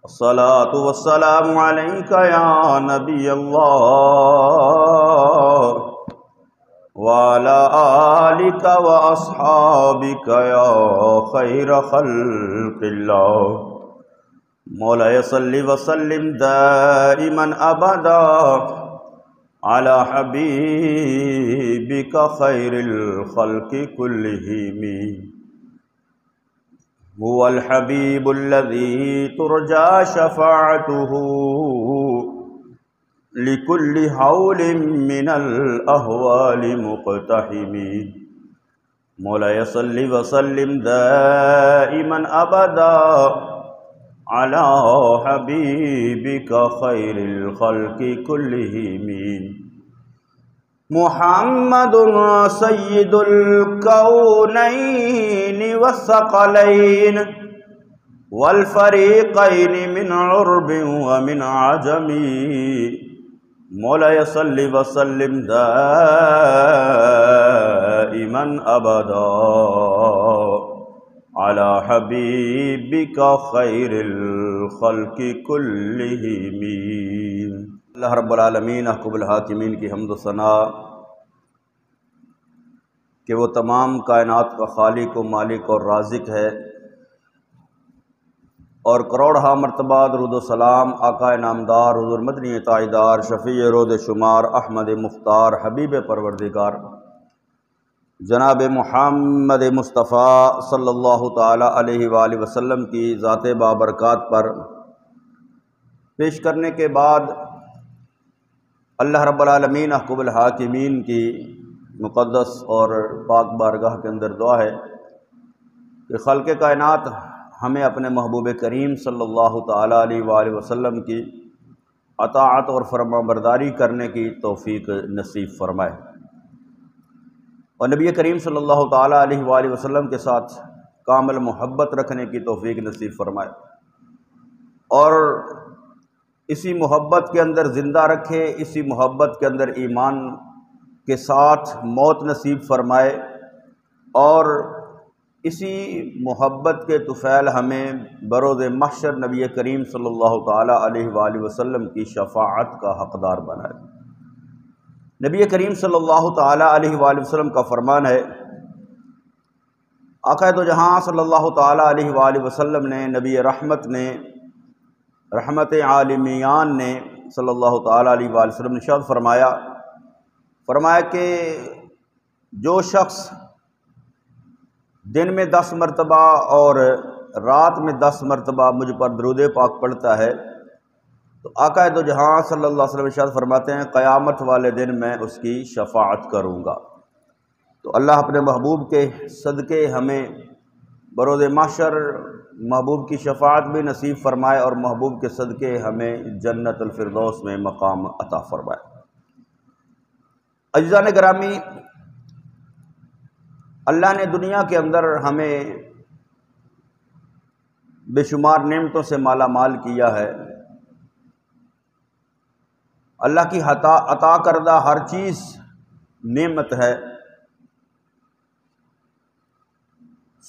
الصلاة والسلام عليك يا نبي الله وعلى آلك وأصحابك يا خير خلق الله مولاي صل وسلم دائما أبدا على حبيبك خير الخلق كلهم هو الحبيب الذي ترجى شفاعته لكل حول من الأهوال مقتحم مولاي صل وسلم دائما أبدا على حبيبك خير الخلق كلهم محمد سيد الكونين والثقلين والفريقين من عرب ومن عجم مولاي صل وسلم دائما أبدا على حبيبك خير الخلق كلهم اللہ رب العالمین احکم الحاکمین کی حمد و ثنا کہ وہ تمام کائنات کا خالق و مالک اور رازق ہے، اور کروڑہا مرتبہ درود و سلام آقا نامدار حضور مدنی تاجدار شفیع رود شمار احمد مختار حبیب پروردگار جناب محمد مصطفیٰ صلی اللہ تعالی علیہ وآلہ وسلم کی ذات بابرکات پر پیش کرنے کے بعد اللہ رب العالمین احکم الحاکمین کی مقدس اور پاک بارگاہ کے اندر دعا ہے کہ خلق کائنات ہمیں اپنے محبوب کریم صلی اللہ تعالی علیہ وآلہ وسلم کی اطاعت اور فرما برداری کرنے کی توفیق نصیب فرمائے، اور نبی کریم صلی اللہ تعالی علیہ وآلہ وسلم کے ساتھ کامل محبت رکھنے کی توفیق نصیب فرمائے، اور اسی محبت کے اندر زندہ رکھے، اسی محبت کے اندر ایمان کے ساتھ موت نصیب فرمائے، اور اسی محبت کے طفیل ہمیں بروز محشر نبی کریم صلی اللہ تعالی علیہ وآلہ وسلم کی شفاعت کا حقدار بنائے۔ نبی کریم صلی اللہ تعالی علیہ وآلہ وسلم کا فرمان ہے، آقا دو جہاں صلی اللہ تعالی علیہ وآلہ وسلم نے، نبی رحمت نے، رحمت عالمیان نے صلی اللہ تعالی علیہ وآلہ وسلم نے ارشاد فرمایا کہ جو شخص دن میں 10 مرتبہ اور رات میں 10 مرتبہ مجھ پر درود پاک پڑھتا ہے تو آقا دو جہاں صلی اللہ علیہ وسلم ارشاد فرماتے ہیں قیامت والے دن میں اس کی شفاعت کروں گا۔ تو اللہ اپنے محبوب کے صدقے ہمیں بروز محشر محبوب کی شفاعت بھی نصیب فرمائے، اور محبوب کے صدقے ہمیں جنت الفردوس میں مقام عطا فرمائے۔ عزیزان گرامی، اللہ نے دنیا کے اندر ہمیں بے شمار نعمتوں سے مالا مال کیا ہے۔ اللہ کی عطا کردہ ہر چیز نعمت ہے،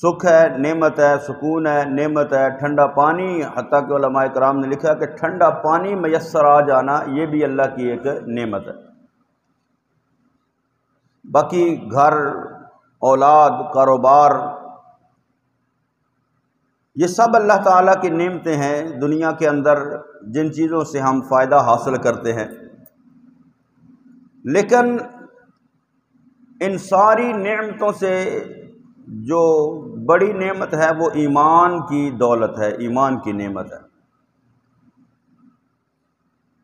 سکھ ہے، نعمت ہے، سکون ہے، نعمت ہے، ٹھنڈا پانی، حتیٰ کہ علماء کرام نے لکھا کہ ٹھنڈا پانی میسر آ جانا یہ بھی اللہ کی ایک نعمت ہے۔ باقی گھر، اولاد، کاروبار، یہ سب اللہ تعالیٰ کی نعمتیں ہیں دنیا کے اندر، جن چیزوں سے ہم فائدہ حاصل کرتے ہیں، لیکن ان ساری نعمتوں سے جو بڑی نعمت ہے وہ ایمان کی دولت ہے، ایمان کی نعمت ہے۔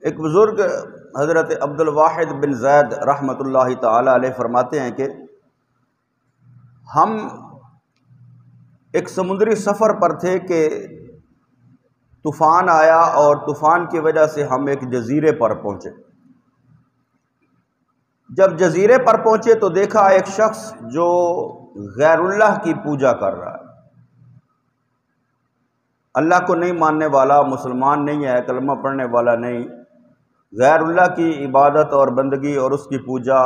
ایک بزرگ حضرت عبد الواحد بن زید رحمۃ اللہ تعالی علیہ فرماتے ہیں کہ ہم ایک سمندری سفر پر تھے کہ طوفان آیا، اور طوفان کی وجہ سے ہم ایک جزیرے پر پہنچے۔ جب جزیرے پر پہنچے تو دیکھا ایک شخص جو غیر اللہ کی پوجا کر رہا ہے، اللہ کو نہیں ماننے والا، مسلمان نہیں ہے، کلمہ پڑھنے والا نہیں، غیر اللہ کی عبادت اور بندگی اور اس کی پوجا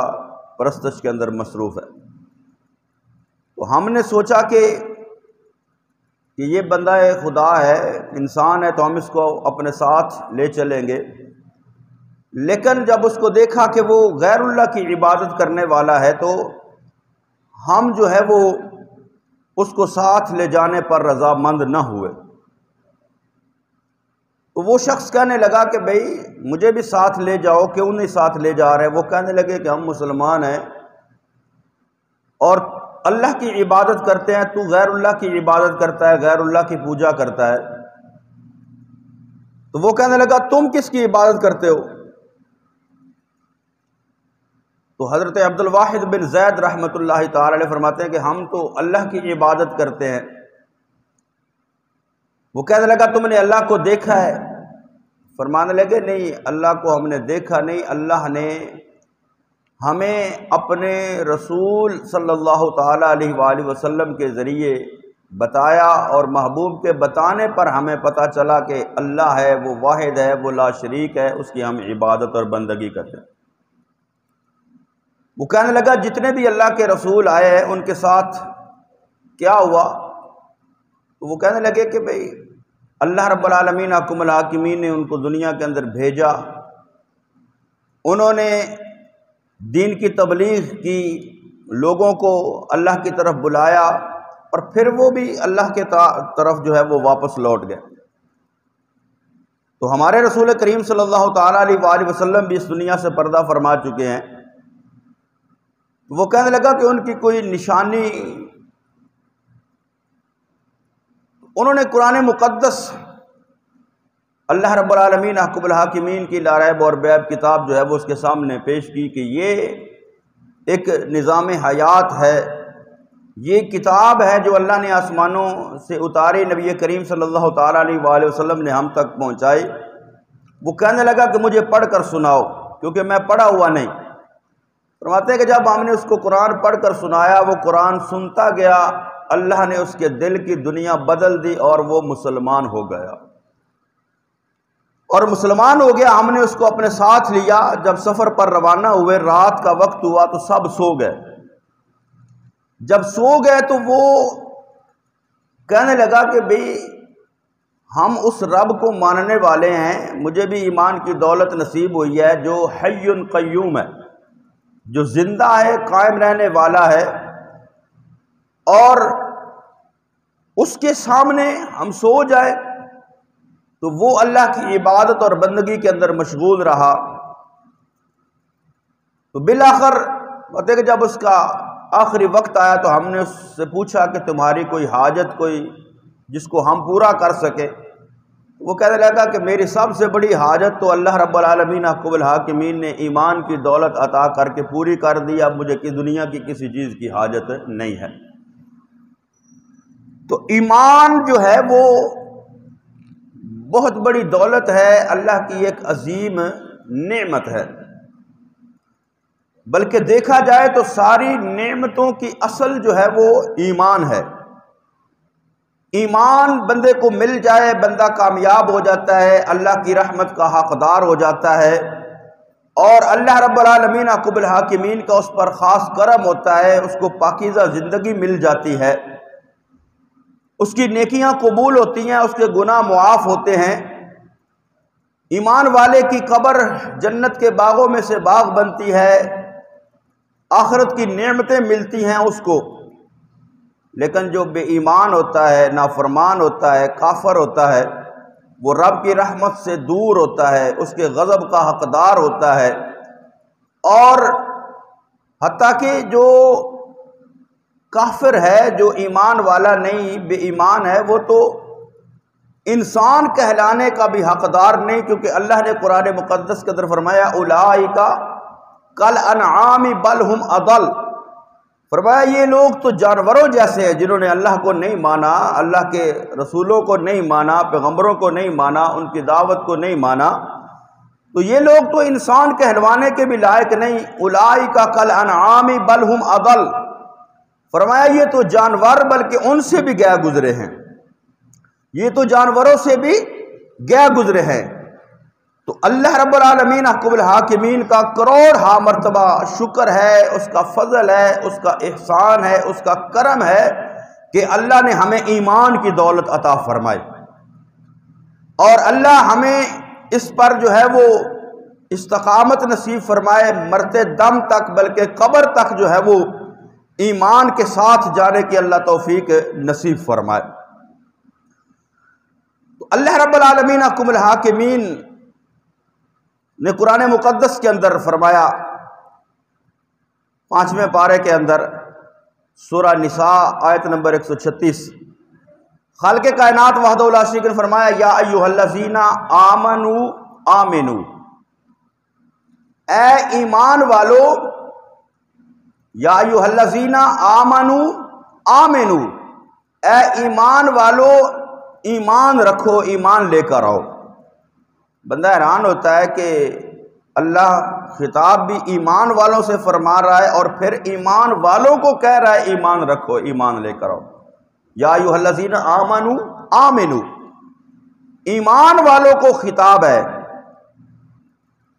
پرستش کے اندر مصروف ہے۔ تو ہم نے سوچا کہ کہ یہ بندہ خدا ہے، انسان ہے، تو ہم اس کو اپنے ساتھ لے چلیں گے، لیکن جب اس کو دیکھا کہ وہ غیر اللہ کی عبادت کرنے والا ہے تو ہم جو ہے وہ اس کو ساتھ لے جانے پر رضامند نہ ہوئے۔ تو وہ شخص کہنے لگا کہ بھئی مجھے بھی ساتھ لے جاؤ، کیوں نہیں ساتھ لے جا رہے؟ وہ کہنے لگے کہ ہم مسلمان ہیں اور اللہ کی عبادت کرتے ہیں، تو غیر اللہ کی عبادت کرتا ہے، غیر اللہ کی پوجا کرتا ہے۔ تو وہ کہنے لگا تم کس کی عبادت کرتے ہو؟ تو حضرت عبد الواحد بن زید رحمۃ اللہ تعالی علیہ فرماتے ہیں کہ ہم تو اللہ کی عبادت کرتے ہیں۔ وہ کہنے لگا تم نے اللہ کو دیکھا ہے؟ فرمانے لگے نہیں، اللہ کو ہم نے دیکھا نہیں، اللہ نے ہمیں اپنے رسول صلی اللہ تعالی علیہ وآلہ وسلم کے ذریعے بتایا، اور محبوب کے بتانے پر ہمیں پتہ چلا کہ اللہ ہے، وہ واحد ہے، وہ لا شریک ہے، اس کی ہم عبادت اور بندگی کرتے ہیں۔ وہ کہنے لگا جتنے بھی اللہ کے رسول آئے ہیں ان کے ساتھ کیا ہوا؟ تو وہ کہنے لگے کہ بھئی اللہ رب العالمین حکم الحاکمین نے ان کو دنیا کے اندر بھیجا، انہوں نے دین کی تبلیغ کی، لوگوں کو اللہ کی طرف بلایا، اور پھر وہ بھی اللہ کے طرف جو ہے وہ واپس لوٹ گئے۔ تو ہمارے رسول کریم صلی اللہ تعالیٰ علیہ وآلہ وسلم بھی اس دنیا سے پردہ فرما چکے ہیں۔ وہ کہنے لگا کہ ان کی کوئی نشانی، انہوں نے قرآن مقدس اللہ رب العالمین حکم الحاکمین کی لا ریب اور بیب کتاب جو ہے وہ اس کے سامنے پیش کی کہ یہ ایک نظام حیات ہے، یہ کتاب ہے جو اللہ نے آسمانوں سے اتاری، نبی کریم صلی اللہ تعالیٰ علیہ وآلہ وسلم نے ہم تک پہنچائی۔ وہ کہنے لگا کہ مجھے پڑھ کر سناؤ، کیونکہ میں پڑھا ہوا نہیں۔ فرماتے ہیں کہ جب ہم نے اس کو قرآن پڑھ کر سنایا، وہ قرآن سنتا گیا، اللہ نے اس کے دل کی دنیا بدل دی اور وہ مسلمان ہو گیا، اور مسلمان ہو گیا۔ ہم نے اس کو اپنے ساتھ لیا، جب سفر پر روانہ ہوئے، رات کا وقت ہوا تو سب سو گئے۔ جب سو گئے تو وہ کہنے لگا کہ بھئی ہم اس رب کو ماننے والے ہیں، مجھے بھی ایمان کی دولت نصیب ہوئی ہے جو حی قیوم ہے، جو زندہ ہے، قائم رہنے والا ہے، اور اس کے سامنے ہم سو جائے تو وہ اللہ کی عبادت اور بندگی کے اندر مشغول رہا۔ تو بالآخر بتے کہ جب اس کا آخری وقت آیا تو ہم نے اس سے پوچھا کہ تمہاری کوئی حاجت، کوئی جس کو ہم پورا کر سکے؟ وہ کہنے لگا کہ میری سب سے بڑی حاجت تو اللہ رب العالمین حکم الحاکمین نے ایمان کی دولت عطا کر کے پوری کر دی، اب مجھے دنیا کی کسی چیز کی حاجت نہیں ہے۔ تو ایمان جو ہے وہ بہت بڑی دولت ہے، اللہ کی ایک عظیم نعمت ہے، بلکہ دیکھا جائے تو ساری نعمتوں کی اصل جو ہے وہ ایمان ہے۔ ایمان بندے کو مل جائے، بندہ کامیاب ہو جاتا ہے، اللہ کی رحمت کا حقدار ہو جاتا ہے، اور اللہ رب العالمین حکم الحاکمین کا اس پر خاص کرم ہوتا ہے، اس کو پاکیزہ زندگی مل جاتی ہے، اس کی نیکیاں قبول ہوتی ہیں، اس کے گناہ معاف ہوتے ہیں۔ ایمان والے کی قبر جنت کے باغوں میں سے باغ بنتی ہے، آخرت کی نعمتیں ملتی ہیں اس کو۔ لیکن جو بے ایمان ہوتا ہے، نافرمان ہوتا ہے، کافر ہوتا ہے، وہ رب کی رحمت سے دور ہوتا ہے، اس کے غضب کا حقدار ہوتا ہے، اور حتیٰ کہ جو کافر ہے، جو ایمان والا نہیں، بے ایمان ہے، وہ تو انسان کہلانے کا بھی حقدار نہیں، کیونکہ اللہ نے قرآن مقدس کے اندر فرمایا اولئک کالانعام بل ہم اضل، فرمایا یہ لوگ تو جانوروں جیسے ہیں جنہوں نے اللہ کو نہیں مانا، اللہ کے رسولوں کو نہیں مانا، پیغمبروں کو نہیں مانا، ان کی دعوت کو نہیں مانا، تو یہ لوگ تو انسان کہلوانے کے بھی لائق نہیں۔ اولئک کالانعام بل ہم اضل، فرمایا یہ تو جانور بلکہ ان سے بھی گیا گزرے ہیں، یہ تو جانوروں سے بھی گیا گزرے ہیں۔ تو اللہ رب العالمین حکم الحاکمین کا کروڑ مرتبہ شکر ہے، اس کا فضل ہے، اس کا احسان ہے، اس کا کرم ہے کہ اللہ نے ہمیں ایمان کی دولت عطا فرمائی، اور اللہ ہمیں اس پر جو ہے وہ استقامت نصیب فرمائے مرتے دم تک، بلکہ قبر تک جو ہے وہ ایمان کے ساتھ جانے کی اللہ توفیق نصیب فرمائے۔ تو اللہ رب العالمین حکم الحاکمین نے قرآن مقدس کے اندر فرمایا، 5ویں پارے کے اندر سورہ نساء آیت نمبر 136، خالق کائنات وحدہ لا شریک نے فرمایا یا ایھا الذین آمنوا آمنو، اے ایمان والو، یا ایھا الذین آمنوا آمنو، اے ایمان والو ایمان رکھو، ایمان لے کر آؤ۔ بندہ حیران ہوتا ہے کہ اللہ خطاب بھی ایمان والوں سے فرما رہا ہے اور پھر ایمان والوں کو کہہ رہا ہے ایمان رکھو، ایمان لے کر آؤ۔ یا ایھا الذین آمنوا آمنو، ایمان والوں کو خطاب ہے،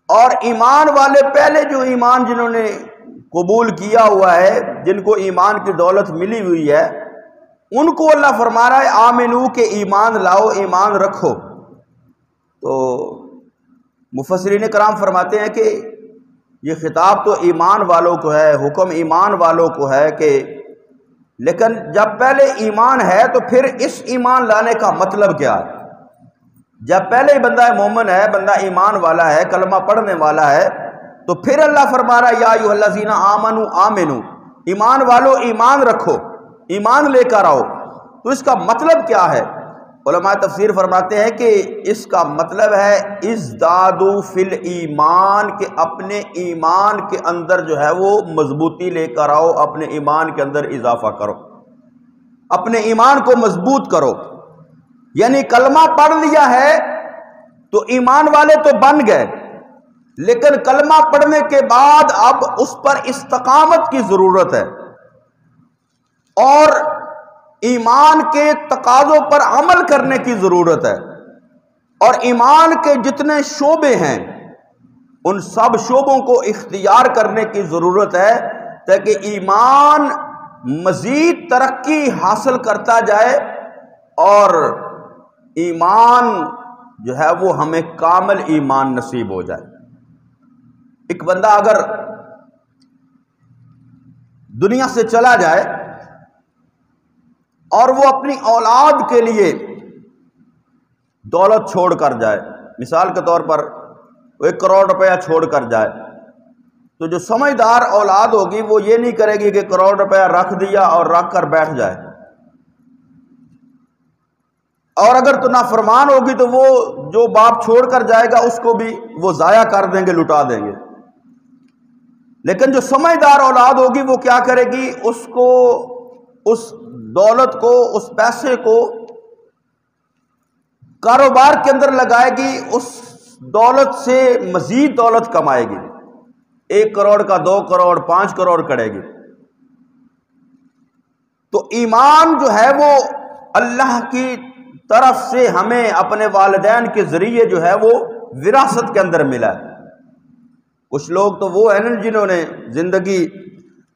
اور ایمان والے پہلے جو ایمان جنہوں نے قبول کیا ہوا ہے، جن کو ایمان کی دولت ملی ہوئی ہے، ان کو اللہ فرما رہا ہے آمنو کہ ایمان لاؤ، ایمان رکھو۔ تو مفسرین کرام فرماتے ہیں کہ یہ خطاب تو ایمان والوں کو ہے، حکم ایمان والوں کو ہے کہ، لیکن جب پہلے ایمان ہے تو پھر اس ایمان لانے کا مطلب کیا ہے؟ جب پہلے ہی بندہ مومن ہے، بندہ ایمان والا ہے، کلمہ پڑھنے والا ہے، تو پھر اللہ فرما رہا ہے یا ایھا الذین آمنوا آمنو، ایمان والو ایمان رکھو، ایمان لے کر آؤ۔ تو اس کا مطلب کیا ہے؟ علماء تفسیر فرماتے ہیں کہ اس کا مطلب ہے ازدادوا فی الایمان، کہ اپنے ایمان کے اندر جو ہے وہ مضبوطی لے کر آؤ، اپنے ایمان کے اندر اضافہ کرو، اپنے ایمان کو مضبوط کرو۔ یعنی کلمہ پڑھ لیا ہے تو ایمان والے تو بن گئے، لیکن کلمہ پڑھنے کے بعد اب اس پر استقامت کی ضرورت ہے، اور ایمان کے تقاضوں پر عمل کرنے کی ضرورت ہے، اور ایمان کے جتنے شعبے ہیں ان سب شعبوں کو اختیار کرنے کی ضرورت ہے تاکہ ایمان مزید ترقی حاصل کرتا جائے اور ایمان جو ہے وہ ہمیں کامل ایمان نصیب ہو جائے۔ ایک بندہ اگر دنیا سے چلا جائے اور وہ اپنی اولاد کے لیے دولت چھوڑ کر جائے، مثال کے طور پر وہ 1 کروڑ روپیہ چھوڑ کر جائے، تو جو سمجھدار اولاد ہوگی وہ یہ نہیں کرے گی کہ 1 کروڑ روپیہ رکھ دیا اور رکھ کر بیٹھ جائے، اور اگر تو نافرمان ہوگی تو وہ جو باپ چھوڑ کر جائے گا اس کو بھی وہ ضائع کر دیں گے، لٹا دیں گے۔ لیکن جو سمجھدار اولاد ہوگی وہ کیا کرے گی؟ اس کو، اس دولت کو، اس پیسے کو کاروبار کے اندر لگائے گی، اس دولت سے مزید دولت کمائے گی، 1 کروڑ کا 2 کروڑ 5 کروڑ کرے گی۔ تو ایمان جو ہے وہ اللہ کی طرف سے ہمیں اپنے والدین کے ذریعے جو ہے وہ وراثت کے اندر ملا ہے۔ کچھ لوگ تو وہ ہیں جنہوں نے زندگی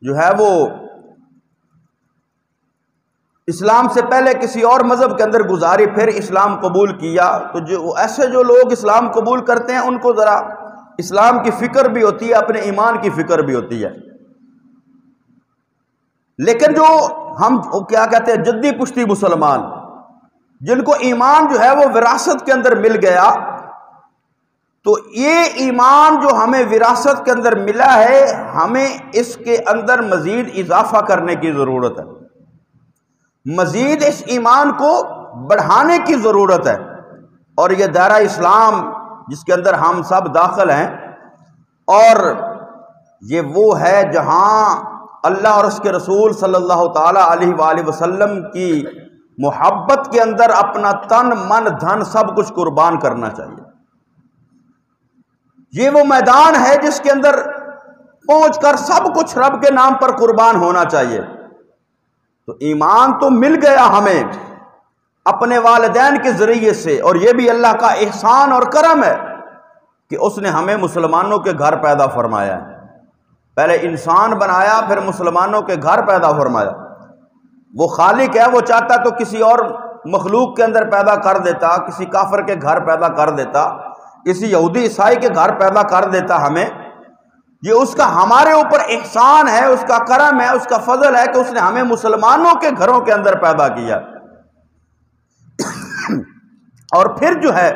جو ہے وہ اسلام سے پہلے کسی اور مذہب کے اندر گزاری، پھر اسلام قبول کیا۔ تو جو ایسے جو لوگ اسلام قبول کرتے ہیں ان کو ذرا اسلام کی فکر بھی ہوتی ہے، اپنے ایمان کی فکر بھی ہوتی ہے، لیکن جو ہم کیا کہتے ہیں جدی پشتی مسلمان، جن کو ایمان جو ہے وہ وراثت کے اندر مل گیا، تو یہ ایمان جو ہمیں وراثت کے اندر ملا ہے، ہمیں اس کے اندر مزید اضافہ کرنے کی ضرورت ہے، مزید اس ایمان کو بڑھانے کی ضرورت ہے۔ اور یہ دائرہ اسلام جس کے اندر ہم سب داخل ہیں، اور یہ وہ ہے جہاں اللہ اور اس کے رسول صلی اللہ تعالی علیہ وآلہ وسلم کی محبت کے اندر اپنا تن من دھن سب کچھ قربان کرنا چاہیے۔ یہ وہ میدان ہے جس کے اندر پہنچ کر سب کچھ رب کے نام پر قربان ہونا چاہیے۔ تو ایمان تو مل گیا ہمیں اپنے والدین کے ذریعے سے، اور یہ بھی اللہ کا احسان اور کرم ہے کہ اس نے ہمیں مسلمانوں کے گھر پیدا فرمایا ہے۔ پہلے انسان بنایا، پھر مسلمانوں کے گھر پیدا فرمایا۔ وہ خالق ہے، وہ چاہتا تو کسی اور مخلوق کے اندر پیدا کر دیتا، کسی کافر کے گھر پیدا کر دیتا، کسی یہودی عیسائی کے گھر پیدا کر دیتا ہمیں۔ یہ اس کا ہمارے اوپر احسان ہے، اس کا کرم ہے، اس کا فضل ہے کہ اس نے ہمیں مسلمانوں کے گھروں کے اندر پیدا کیا۔ اور پھر جو ہے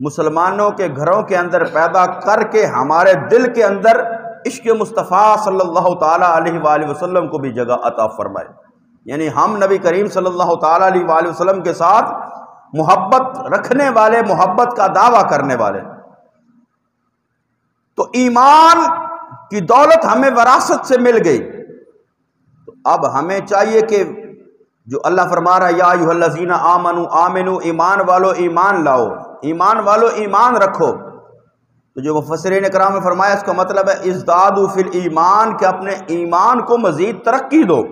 مسلمانوں کے گھروں کے اندر پیدا کر کے ہمارے دل کے اندر عشق مصطفیٰ صلی اللہ تعالیٰ علیہ وآلہ وسلم کو بھی جگہ عطا فرمائے، یعنی ہم نبی کریم صلی اللہ تعالیٰ علیہ وآلہ وسلم کے ساتھ محبت رکھنے والے، محبت کا دعویٰ کرنے والے۔ تو ایمان کی دولت ہمیں وراثت سے مل گئی، تو اب ہمیں چاہیے کہ جو اللہ فرما رہا ہے یا ایھا الذین آمنوا آمنوا، ایمان والو ایمان لاؤ، ایمان والو ایمان رکھو، تو جو مفسرین اکرام نے فرمایا اس کا مطلب ہے ازدادوا فی الایمان، کہ اپنے ایمان کو مزید ترقی دو۔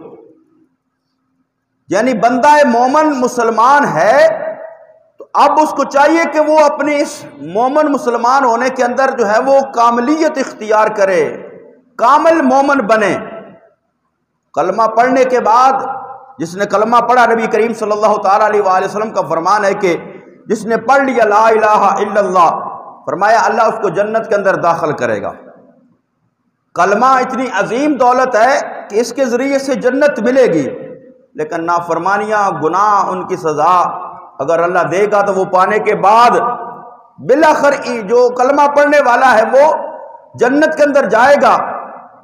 یعنی بندہ مومن مسلمان ہے تو اب اس کو چاہیے کہ وہ اپنے اس مومن مسلمان ہونے کے اندر جو ہے وہ کاملیت اختیار کرے، کامل مومن بنے۔ کلمہ پڑھنے کے بعد جس نے کلمہ پڑھا، نبی کریم صلی اللہ تعالیٰ علیہ وآلہ وسلم کا فرمان ہے کہ جس نے پڑھ لیا لا الہ الا اللہ، فرمایا اللہ اس کو جنت کے اندر داخل کرے گا۔ کلمہ اتنی عظیم دولت ہے کہ اس کے ذریعے سے جنت ملے گی، لیکن نافرمانیاں، گناہ، ان کی سزا اگر اللہ دے گا تو وہ پانے کے بعد بالآخر جو کلمہ پڑھنے والا ہے وہ جنت کے اندر جائے گا۔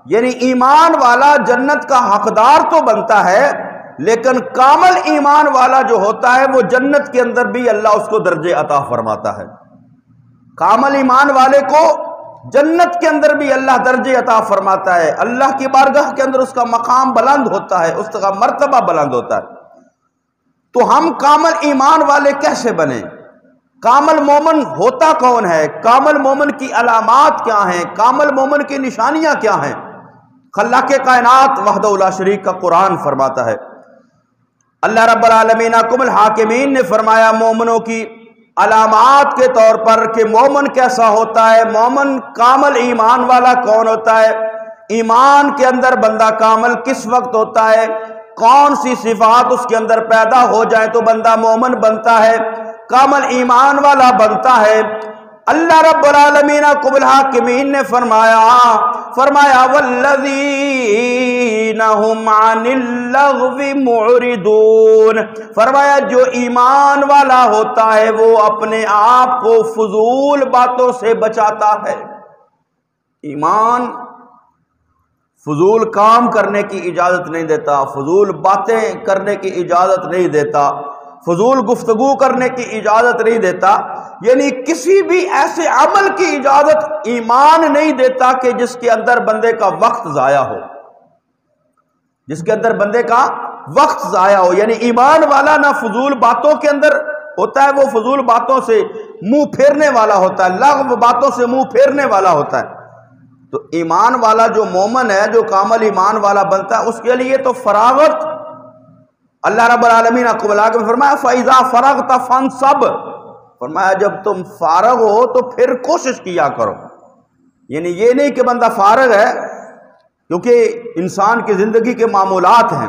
یعنی ایمان والا جنت کا حقدار تو بنتا ہے، لیکن کامل ایمان والا جو ہوتا ہے وہ جنت کے اندر بھی اللہ اس کو درجے عطا فرماتا ہے۔ کامل ایمان والے کو جنت کے اندر بھی اللہ درجے عطا فرماتا ہے، اللہ کی بارگاہ کے اندر اس کا مقام بلند ہوتا ہے، اس کا مرتبہ بلند ہوتا ہے۔ تو ہم کامل ایمان والے کیسے بنیں؟ کامل مومن ہوتا کون ہے؟ کامل مومن کی علامات کیا ہیں؟ کامل مومن کی نشانیاں کیا ہیں؟ خلاق کائنات وحدہ لا شریک کا قرآن فرماتا ہے، اللہ رب العالمین کم الحاکمین نے فرمایا مومنوں کی علامات کے طور پر کہ مومن کیسا ہوتا ہے، مومن کامل ایمان والا کون ہوتا ہے، ایمان کے اندر بندہ کامل کس وقت ہوتا ہے، کون سی صفات اس کے اندر پیدا ہو جائیں تو بندہ مومن بنتا ہے، کامل ایمان والا بنتا ہے۔ اللہ رب العالمین قبل الحاکمین نے فرمایا والذین هم عن اللغو معرضون، فرمایا جو ایمان والا ہوتا ہے وہ اپنے آپ کو فضول باتوں سے بچاتا ہے۔ ایمان فضول کام کرنے کی اجازت نہیں دیتا، فضول باتیں کرنے کی اجازت نہیں دیتا، فضول گفتگو کرنے کی اجازت نہیں دیتا، یعنی کسی بھی ایسے عمل کی اجازت ایمان نہیں دیتا کہ جس کے اندر بندے کا وقت ضائع ہو، جس کے اندر بندے کا وقت ضائع ہو۔ یعنی ایمان والا نہ فضول باتوں کے اندر ہوتا ہے، وہ فضول باتوں سے منہ پھیرنے والا ہوتا ہے، لغو باتوں سے منہ پھیرنے والا ہوتا ہے۔ تو ایمان والا جو مومن ہے، جو کامل ایمان والا بنتا ہے، اس کے لیے تو فراغت، اللہ رب العالمین قبل میں فرمایا فَإِذَا فَرَغْتَ فَانْصَبْ، فرمایا جب تم فارغ ہو تو پھر کوشش کیا کرو۔ یعنی یہ نہیں کہ بندہ فارغ ہے، کیونکہ انسان کی زندگی کے معمولات ہیں،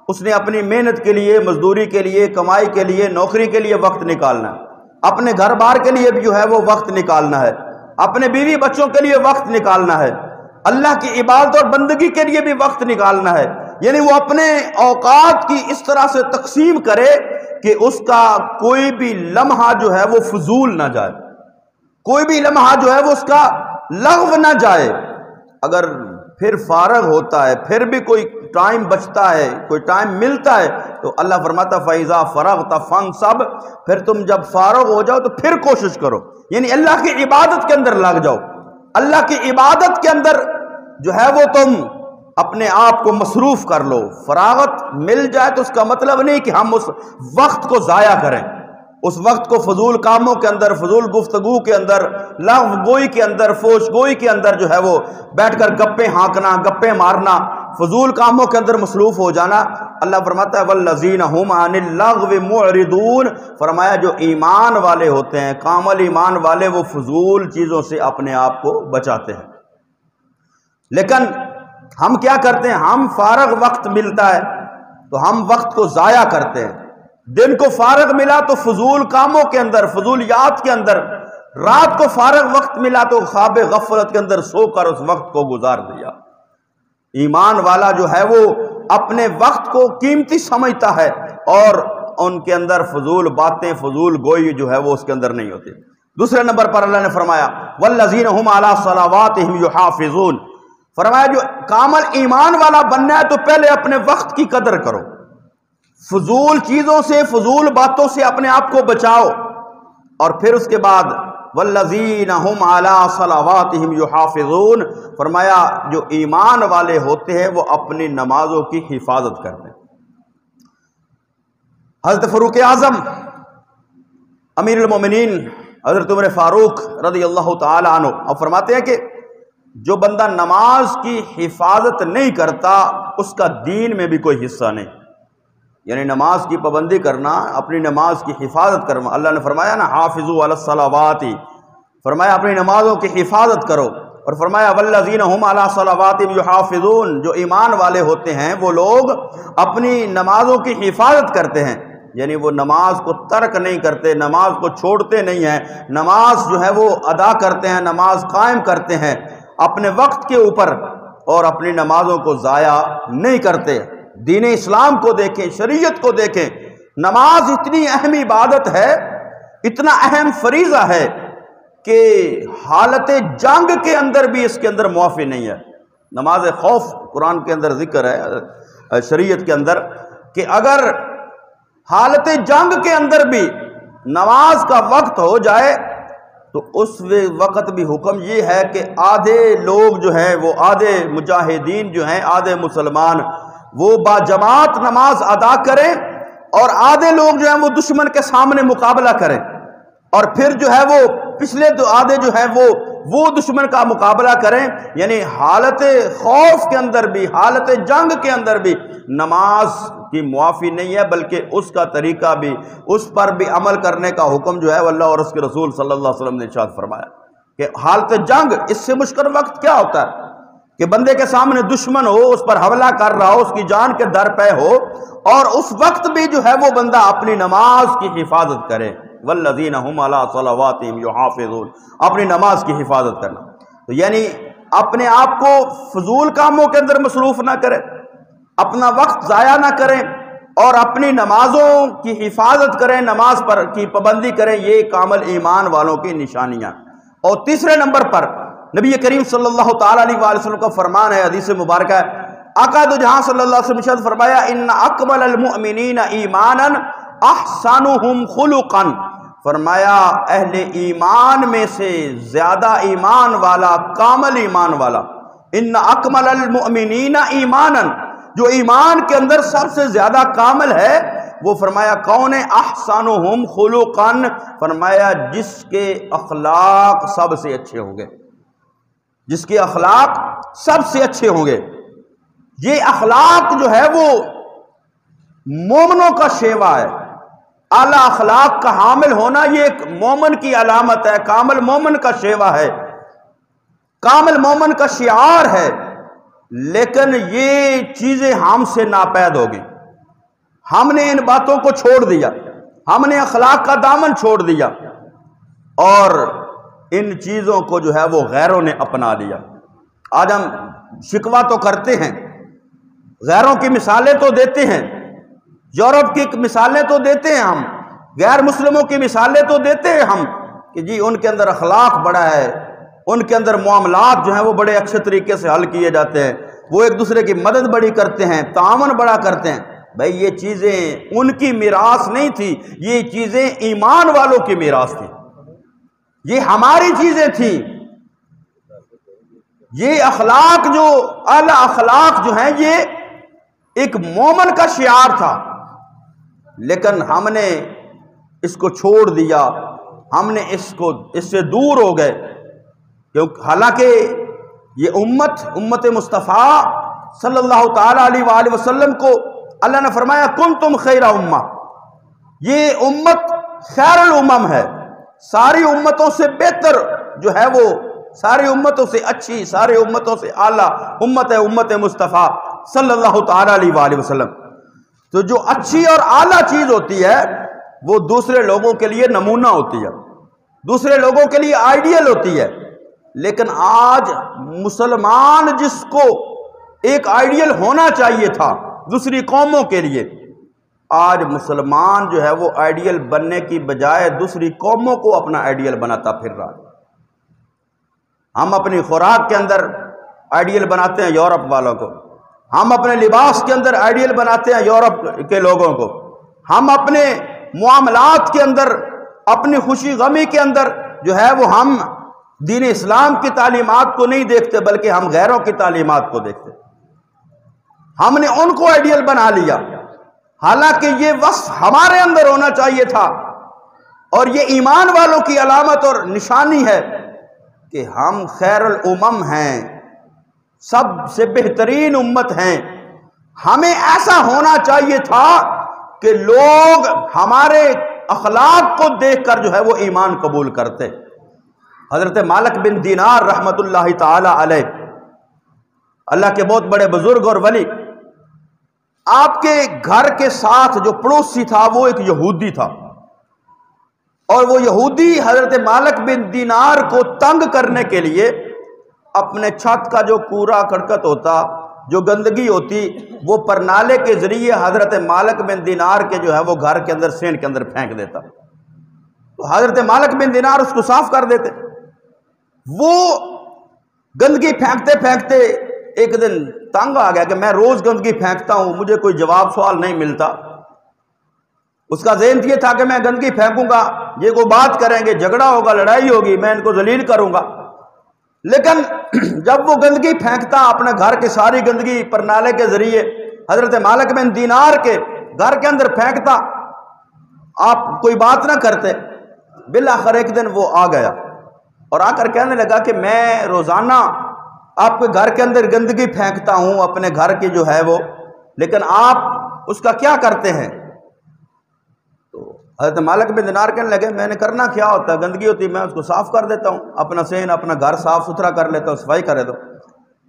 اس نے اپنی محنت کے لیے، مزدوری کے لیے، کمائی کے لیے، نوکری کے لیے وقت نکالنا ہے، اپنے گھر بار کے لیے بھی جو ہے وہ وقت نکالنا ہے، اپنے بیوی بچوں کے لیے وقت نکالنا ہے، اللہ کی عبادت اور بندگی کے لیے بھی وقت نکالنا ہے۔ یعنی وہ اپنے اوقات کی اس طرح سے تقسیم کرے کہ اس کا کوئی بھی لمحہ جو ہے وہ فضول نہ جائے، کوئی بھی لمحہ جو ہے وہ اس کا لغو نہ جائے۔ اگر پھر فارغ ہوتا ہے، پھر بھی کوئی ٹائم بچتا ہے، کوئی ٹائم ملتا ہے، تو اللہ فرماتا فَإِذَا فَرَغْتَ فَانْصَبْ، پھر تم جب فارغ ہو جاؤ تو پھر کوشش کرو، یعنی اللہ کی عبادت کے اندر لگ جاؤ۔ اللہ کی عبادت کے اندر جو ہے وہ تم اپنے آپ کو مصروف کر لو۔ فراغت مل جائے تو اس کا مطلب نہیں کہ ہم اس وقت کو ضائع کریں، اس وقت کو فضول کاموں کے اندر، فضول گفتگو کے اندر، لغو گوئی کے اندر، فوش گوئی کے اندر جو ہے وہ بیٹھ کر گپیں ہانکنا، گپیں مارنا، فضول کاموں کے اندر مصروف ہو جانا۔ اللہ فرماتا ہے والذین هم عن اللغو معرضون، فرمایا جو ایمان والے ہوتے ہیں، کامل ایمان والے، وہ فضول چیزوں سے اپنے آپ کو بچاتے ہیں۔ لیکن ہم کیا کرتے ہیں؟ ہم فارغ وقت ملتا ہے تو ہم وقت کو ضائع کرتے ہیں۔ دن کو فارغ ملا تو فضول کاموں کے اندر، فضولیات کے اندر، رات کو فارغ وقت ملا تو خواب غفلت کے اندر سو کر اس وقت کو گزار دیا۔ ایمان والا جو ہے وہ اپنے وقت کو قیمتی سمجھتا ہے اور ان کے اندر فضول باتیں، فضول گوئی جو ہے وہ اس کے اندر نہیں ہوتی۔ دوسرے نمبر پر اللہ نے فرمایا والذین هم علی صلواتہم یحافظون، فرمایا جو کامل ایمان والا بننا ہے تو پہلے اپنے وقت کی قدر کرو، فضول چیزوں سے، فضول باتوں سے اپنے آپ کو بچاؤ، اور پھر اس کے بعد والذین هم علی صلواتہم یحافظون، فرمایا جو ایمان والے ہوتے ہیں وہ اپنی نمازوں کی حفاظت کرتے ہیں۔ حضرت فاروق اعظم امیر المومنین حضرت عمر فاروق رضی اللہ تعالی عنہ اب فرماتے ہیں کہ جو بندہ نماز کی حفاظت نہیں کرتا اس کا دین میں بھی کوئی حصہ نہیں، یعنی نماز کی پابندی کرنا، اپنی نماز کی حفاظت کرنا۔ اللہ نے فرمایا نا حافظوا علی الصلوات، فرمایا اپنی نمازوں کی حفاظت کرو، اور فرمایا والذین هم علی صلواتہم یحافظون، جو ایمان والے ہوتے ہیں وہ لوگ اپنی نمازوں کی حفاظت کرتے ہیں، یعنی وہ نماز کو ترک نہیں کرتے، نماز کو چھوڑتے نہیں ہیں، نماز جو ہے وہ ادا کرتے ہیں، نماز قائم کرتے ہیں اپنے وقت کے اوپر، اور اپنی نمازوں کو ضائع نہیں کرتے۔ دین اسلام کو دیکھیں، شریعت کو دیکھیں، نماز اتنی اہم عبادت ہے، اتنا اہم فریضہ ہے کہ حالت جنگ کے اندر بھی اس کے اندر معافی نہیں ہے۔ نماز خوف قرآن کے اندر ذکر ہے، شریعت کے اندر، کہ اگر حالت جنگ کے اندر بھی نماز کا وقت ہو جائے تو اس وقت بھی حکم یہ ہے کہ آدھے لوگ جو ہیں وہ، آدھے مجاہدین جو ہیں، آدھے مسلمان وہ باجماعت نماز ادا کریں، اور آدھے لوگ جو ہیں وہ دشمن کے سامنے مقابلہ کریں، اور پھر جو ہے وہ پچھلے دو آدھے جو ہیں وہ دشمن کا مقابلہ کریں۔ یعنی حالت خوف کے اندر بھی، حالت جنگ کے اندر بھی نماز کی معافی نہیں ہے، بلکہ اس کا طریقہ بھی، اس پر بھی عمل کرنے کا حکم جو ہے اللہ اور اس کے رسول صلی اللہ علیہ وسلم نے ارشاد فرمایا کہ حالت جنگ، اس سے مشکل وقت کیا ہوتا ہے کہ بندے کے سامنے دشمن ہو، اس پر حملہ کر رہا ہو، اس کی جان کے در پہ ہو، اور اس وقت بھی جو ہے وہ بندہ اپنی نماز کی حفاظت کرے۔ والذین هم علی صلواتہم یحافظون، اپنی نماز کی حفاظت کرنا، تو یعنی اپنے آپ کو فضول کاموں کے اندر مصروف نہ کرے، اپنا وقت ضائع نہ کریں، اور اپنی نمازوں کی حفاظت کریں، نماز پر کی پابندی کریں، یہ کامل ایمان والوں کی نشانیاں۔ اور تیسرے نمبر پر نبی کریم صلی اللہ تعالیٰ علیہ وآلہ وسلم کا فرمان ہے، حدیث مبارکہ ہے، آقا دو جہاں صلی اللہ علیہ وسلم نے فرمایا ان اکمل المؤمنین ایمانا احسنهم خلقا، فرمایا اہل ایمان میں سے زیادہ ایمان والا، کامل ایمان والا، ان اکمل المؤمنین ایمانا، جو ایمان کے اندر سب سے زیادہ کامل ہے وہ فرمایا کون ہے؟ احسنهم خلقا، فرمایا جس کے اخلاق سب سے اچھے ہوں گے، جس کے اخلاق سب سے اچھے ہوں گے۔ یہ اخلاق جو ہے وہ مومنوں کا شیوا ہے، اعلیٰ اخلاق کا حامل ہونا یہ ایک مومن کی علامت ہے، کامل مومن کا شیوا ہے، کامل مومن کا شعار ہے۔ لیکن یہ چیزیں ہم سے ناپید ہوگی، ہم نے ان باتوں کو چھوڑ دیا، ہم نے اخلاق کا دامن چھوڑ دیا، اور ان چیزوں کو جو ہے وہ غیروں نے اپنا لیا۔ آج ہم شکوہ تو کرتے ہیں، غیروں کی مثالیں تو دیتے ہیں، یورپ کی مثالیں تو دیتے ہیں ہم، غیر مسلموں کی مثالیں تو دیتے ہیں ہم کہ جی ان کے اندر اخلاق بڑا ہے، ان کے اندر معاملات جو ہیں وہ بڑے اچھے طریقے سے حل کیے جاتے ہیں، وہ ایک دوسرے کی مدد بڑی کرتے ہیں، تعاون بڑا کرتے ہیں۔ بھائی یہ چیزیں ان کی میراث نہیں تھی، یہ چیزیں ایمان والوں کی میراث تھی، یہ ہماری چیزیں تھیں۔ یہ اخلاق جو اعلیٰ اخلاق جو ہیں یہ ایک مومن کا شعار تھا، لیکن ہم نے اس کو چھوڑ دیا، ہم نے اس سے دور ہو گئے، کیونکہ حالانکہ یہ امت مصطفیٰ صلی اللہ تعالیٰ علیہ وآلہ وسلم کو اللہ نے فرمایا کنتم خیر امہ، یہ امت خیر الامم ہے، ساری امتوں سے بہتر جو ہے وہ، ساری امتوں سے اچھی، ساری امتوں سے اعلیٰ امت ہے امت مصطفیٰ صلی اللہ تعالیٰ علیہ وآلہ وسلم۔ تو جو اچھی اور اعلیٰ چیز ہوتی ہے وہ دوسرے لوگوں کے لیے نمونہ ہوتی ہے، دوسرے لوگوں کے لیے آئیڈیل ہوتی ہے۔ لیکن آج مسلمان جس کو ایک آئیڈیل ہونا چاہیے تھا دوسری قوموں کے لیے، آج مسلمان جو ہے وہ آئیڈیل بننے کی بجائے دوسری قوموں کو اپنا آئیڈیل بناتا پھر رہا ہے۔ ہم اپنی خوراک کے اندر آئیڈیل بناتے ہیں یورپ والوں کو، ہم اپنے لباس کے اندر آئیڈیل بناتے ہیں یورپ کے لوگوں کو، ہم اپنے معاملات کے اندر، اپنی خوشی غمی کے اندر جو ہے وہ ہم دین اسلام کی تعلیمات کو نہیں دیکھتے بلکہ ہم غیروں کی تعلیمات کو دیکھتے۔ ہم نے ان کو آئیڈیل بنا لیا، حالانکہ یہ وصف ہمارے اندر ہونا چاہیے تھا، اور یہ ایمان والوں کی علامت اور نشانی ہے کہ ہم خیر الامم ہیں، سب سے بہترین امت ہیں۔ ہمیں ایسا ہونا چاہیے تھا کہ لوگ ہمارے اخلاق کو دیکھ کر جو ہے وہ ایمان قبول کرتے۔ حضرت مالک بن دینار رحمت اللہ تعالی علیہ، اللہ کے بہت بڑے بزرگ اور ولی، آپ کے گھر کے ساتھ جو پڑوسی تھا وہ ایک یہودی تھا، اور وہ یہودی حضرت مالک بن دینار کو تنگ کرنے کے لیے اپنے چھت کا جو کوڑا کرکٹ ہوتا، جو گندگی ہوتی، وہ پرنالے کے ذریعے حضرت مالک بن دینار کے جو ہے وہ گھر کے اندر سین کے اندر پھینک دیتا، تو حضرت مالک بن دینار اس کو صاف کر دیتے۔ وہ گندگی پھینکتے پھینکتے ایک دن تنگ آ گیا کہ میں روز گندگی پھینکتا ہوں، مجھے کوئی جواب سوال نہیں ملتا۔ اس کا ذہن یہ تھا کہ میں گندگی پھینکوں گا، یہ کو بات کریں گے، جھگڑا ہوگا، لڑائی ہوگی، میں ان کو ذلیل کروں گا۔ لیکن جب وہ گندگی پھینکتا، اپنے گھر کی ساری گندگی پرنالے کے ذریعے حضرت مالک بن دینار کے گھر کے اندر پھینکتا، آپ کوئی بات نہ کرتے۔ بالآخر ایک دن وہ آ گیا اور آ کر کہنے لگا کہ میں روزانہ آپ کے گھر کے اندر گندگی پھینکتا ہوں اپنے گھر کی جو ہے وہ، لیکن آپ اس کا کیا کرتے ہیں؟ تو حضرت مالک بن دینار کہنے لگے میں نے کرنا کیا ہوتا ہے، گندگی ہوتی میں اس کو صاف کر دیتا ہوں، اپنا سین اپنا گھر صاف ستھرا کر لیتا ہوں، صفائی کر دیتا ہوں۔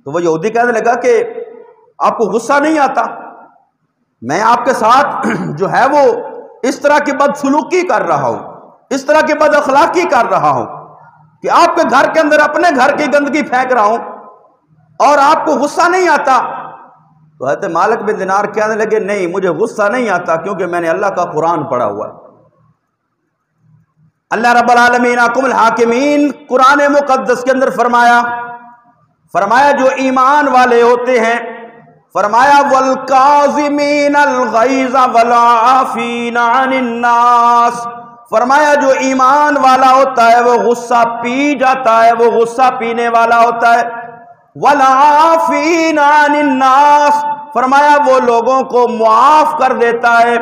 تو وہ یہودی کہنے لگا کہ آپ کو غصہ نہیں آتا، میں آپ کے ساتھ جو ہے وہ اس طرح کی بدسلوکی کر رہا ہوں، اس طرح کی بد اخلاقی کر رہا ہوں کہ آپ کے گھر کے اندر اپنے گھر کی گندگی پھینک رہا ہوں اور آپ کو غصہ نہیں آتا؟ تو حضرت مالک بن دینار کہنے لگے نہیں، مجھے غصہ نہیں آتا کیونکہ میں نے اللہ کا قرآن پڑھا ہوا ہے۔ اللہ رب العالمین احکم الحاکمین قرآن مقدس کے اندر فرمایا جو ایمان والے ہوتے ہیں، فرمایا والکاظمین الغیظ والعافین عن الناس، فرمایا جو ایمان والا ہوتا ہے وہ غصہ پی جاتا ہے، وہ غصہ پینے والا ہوتا ہے۔ والعافین عن الناس، فرمایا وہ لوگوں کو معاف کر دیتا ہے۔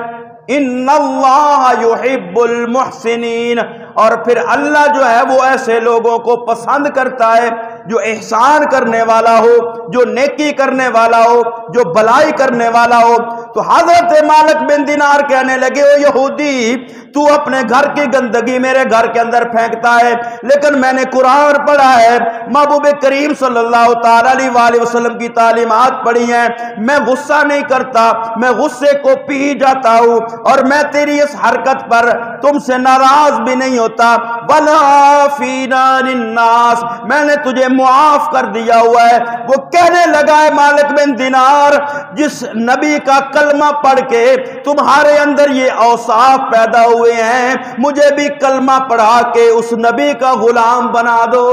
ان اللہ یحب المحسنین، اور پھر اللہ جو ہے وہ ایسے لوگوں کو پسند کرتا ہے جو احسان کرنے والا ہو، جو نیکی کرنے والا ہو، جو بھلائی کرنے والا ہو۔ تو حضرت مالک بن دینار کہنے لگے او یہودی، تو اپنے گھر کی گندگی میرے گھر کے اندر پھینکتا ہے، لیکن میں نے قرآن پڑھا ہے، محبوب کریم صلی اللہ تعالی علیہ وآلہ وسلم کی تعلیمات پڑھی ہیں، میں غصہ نہیں کرتا، میں غصے کو پی جاتا ہوں، اور میں تیری اس حرکت پر تم سے ناراض بھی نہیں ہوتا۔ والعافین عن الناس، میں نے تجھے معاف کر دیا ہوا ہے۔ وہ کہنے لگا ہے مالک بن دینار، جس نبی کا کلمہ پڑھ کے تمہارے اندر یہ اوصاف پیدا ہوئے ہیں، مجھے بھی کلمہ پڑھا کے اس نبی کا غلام بنا دو۔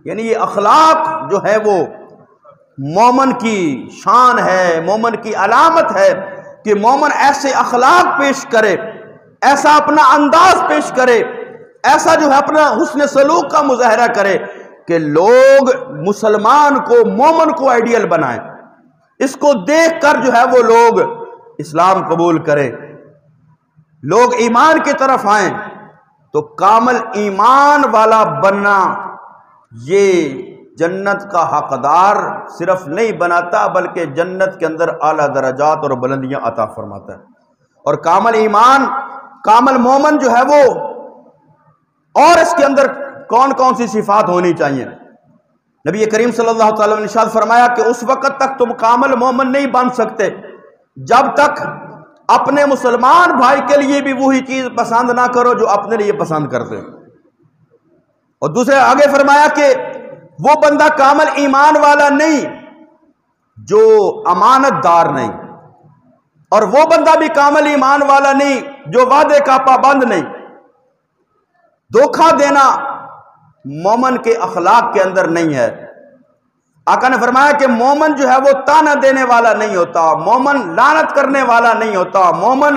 یعنی یہ اخلاق جو ہے وہ مومن کی شان ہے، مومن کی علامت ہے کہ مومن ایسے اخلاق پیش کرے، ایسا اپنا انداز پیش کرے، ایسا جو ہے اپنا حسن سلوک کا مظاہرہ کرے کہ لوگ مسلمان کو، مومن کو آئیڈیل بنائیں، اس کو دیکھ کر جو ہے وہ لوگ اسلام قبول کریں، لوگ ایمان کی طرف آئیں۔ تو کامل ایمان والا بننا یہ جنت کا حقدار صرف نہیں بناتا بلکہ جنت کے اندر اعلیٰ درجات اور بلندیاں عطا فرماتا ہے۔ اور کامل ایمان، کامل مومن جو ہے وہ، اور اس کے اندر کون کون سی صفات ہونی چاہیے؟ نبی کریم صلی اللہ تعالی نے ارشاد فرمایا کہ اس وقت تک تم کامل مومن نہیں بن سکتے جب تک اپنے مسلمان بھائی کے لیے بھی وہی چیز پسند نہ کرو جو اپنے لیے پسند کرتے ہو۔ اور دوسرے آگے فرمایا کہ وہ بندہ کامل ایمان والا نہیں جو امانت دار نہیں، اور وہ بندہ بھی کامل ایمان والا نہیں جو وعدے کا پابند نہیں۔ دھوکہ دینا مومن کے اخلاق کے اندر نہیں ہے۔ آقا نے فرمایا کہ مومن جو ہے وہ تانا دینے والا نہیں ہوتا، مومن لعنت کرنے والا نہیں ہوتا، مومن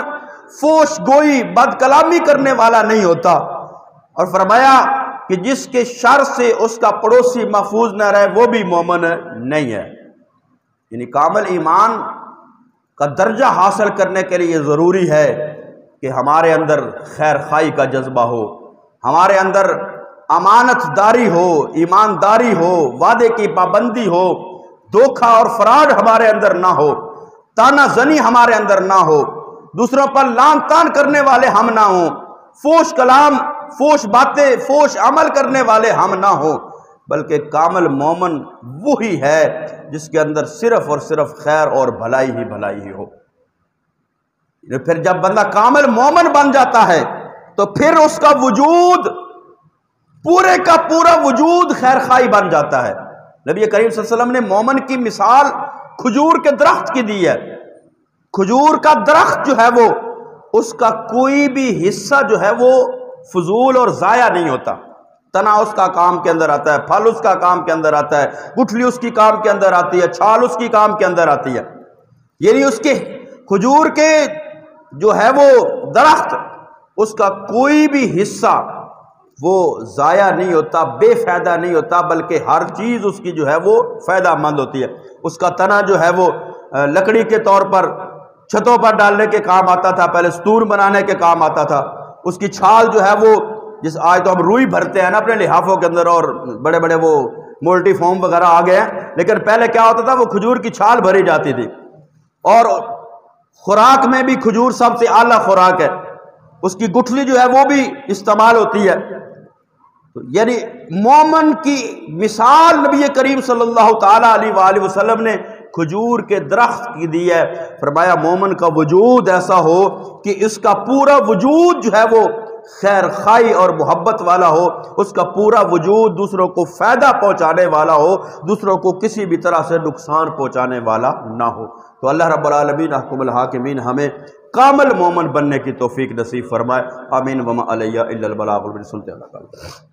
فوش گوئی بد کلامی کرنے والا نہیں ہوتا، اور فرمایا کہ جس کے شر سے اس کا پڑوسی محفوظ نہ رہے وہ بھی مومن نہیں ہے۔ یعنی کامل ایمان کا درجہ حاصل کرنے کے لیے ضروری ہے کہ ہمارے اندر خیر خواہی کا جذبہ ہو، ہمارے اندر امانت داری ہو، ایمانداری ہو، وعدے کی پابندی ہو، دھوکہ اور فراڈ ہمارے اندر نہ ہو، تانا زنی ہمارے اندر نہ ہو، دوسروں پر لان تان کرنے والے ہم نہ ہوں، فوش کلام، فوش باتیں، فوش عمل کرنے والے ہم نہ ہوں، بلکہ کامل مومن وہی ہے جس کے اندر صرف اور صرف خیر اور بھلائی ہی بھلائی ہی ہو۔ پھر جب بندہ کامل مومن بن جاتا ہے تو پھر اس کا وجود، پورے کا پورا وجود خیر خواہی بن جاتا ہے۔ نبی کریم صلی اللہ علیہ وسلم نے مومن کی مثال کھجور کے درخت کی دی ہے۔ کھجور کا درخت جو ہے وہ، اس کا کوئی بھی حصہ جو ہے وہ فضول اور ضائع نہیں ہوتا۔ تنا اس کا کام کے اندر آتا ہے، پھل اس کا کام کے اندر آتا ہے، گٹھلی اس کی کام کے اندر آتی ہے، چھال اس کی کام کے اندر آتی ہے۔ یعنی اس کے کھجور کے جو ہے وہ درخت، اس کا کوئی بھی حصہ وہ ضائع نہیں ہوتا، بے فائدہ نہیں ہوتا، بلکہ ہر چیز اس کی جو ہے وہ فائدہ مند ہوتی ہے۔ اس کا تنا جو ہے وہ لکڑی کے طور پر چھتوں پر ڈالنے کے کام آتا تھا، پہلے ستون بنانے کے کام آتا تھا۔ اس کی چھال جو ہے وہ، جس آج تو ہم روئی بھرتے ہیں نا اپنے لحافوں کے اندر، اور بڑے بڑے وہ مولٹی فارم وغیرہ آ گئے ہیں، لیکن پہلے کیا ہوتا تھا، وہ کھجور کی چھال بھری جاتی تھی۔ اور خوراک میں بھی کھجور سب سے اعلیٰ خوراک ہے، اس کی گٹھلی جو ہے وہ بھی استعمال ہوتی ہے۔ یعنی مومن کی مثال نبی کریم صلی اللہ تعالیٰ علیہ وآلہ وسلم نے کھجور کے درخت کی دی ہے۔ فرمایا مومن کا وجود ایسا ہو کہ اس کا پورا وجود جو ہے وہ خیر خواہی اور محبت والا ہو، اس کا پورا وجود دوسروں کو فائدہ پہنچانے والا ہو، دوسروں کو کسی بھی طرح سے نقصان پہنچانے والا نہ ہو۔ تو اللہ رب العالمین احکم الحاکمین ہمیں کامل مومن بننے کی توفیق نصیب فرمائے، آمین۔ وما علیہ الا البلاغ المبین۔ سنتے اللہ تعالیٰ۔